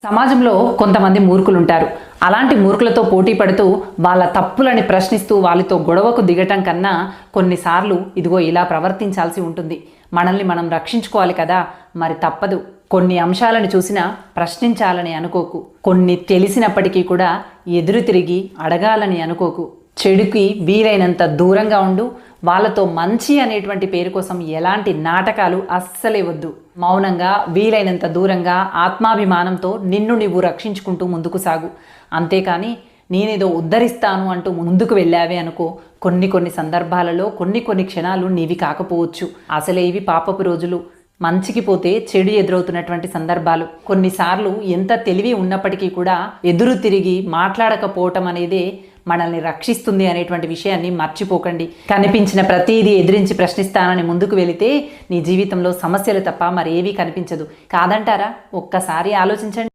సమాజంలో కొంతమంది మూర్ఖులు ఉంటారు. అలాంటి మూర్ఖులతో పోటీ పడుతూ వాళ్ళ తప్పులని ప్రశ్నిస్తూ వాళ్ళతో గొడవకు దిగటం కన్నా కొన్నిసార్లు ఇదిగో ఇలా ప్రవర్తించాల్సి ఉంటుంది. మనల్ని మనం రక్షించుకోవాలి కదా, మరి తప్పదు. కొన్ని అంశాలను చూసినా ప్రశ్నించాలని అనుకోకు. కొన్ని తెలిసినప్పటికీ కూడా ఎదురు తిరిగి అడగాలని అనుకోకు. చెడుకి వీలైనంత దూరంగా ఉండు. వాళ్ళతో మంచి అనేటువంటి పేరు కోసం ఎలాంటి నాటకాలు అస్సలే వద్దు. మౌనంగా వీలైనంత దూరంగా ఆత్మాభిమానంతో నిన్ను నువ్వు రక్షించుకుంటూ ముందుకు సాగు. అంతేకాని నేనేదో ఉద్ధరిస్తాను అంటూ ముందుకు వెళ్ళావే అనుకో, కొన్ని సందర్భాలలో కొన్ని క్షణాలు నీవి కాకపోవచ్చు. అసలే ఇవి పాపపు రోజులు. మంచికి పోతే చెడు ఎదురవుతున్నటువంటి సందర్భాలు. కొన్నిసార్లు ఎంత తెలివి ఉన్నప్పటికీ కూడా ఎదురు తిరిగి మాట్లాడకపోవటం అనేదే మనల్ని రక్షిస్తుంది అనేటువంటి విషయాన్ని మర్చిపోకండి. కనిపించిన ప్రతిదీ ఎదిరించి ప్రశ్నిస్తానని ముందుకు వెళితే నీ జీవితంలో సమస్యలు తప్ప మరేవీ కనిపించదు. కాదంటారా? ఒక్కసారి ఆలోచించండి.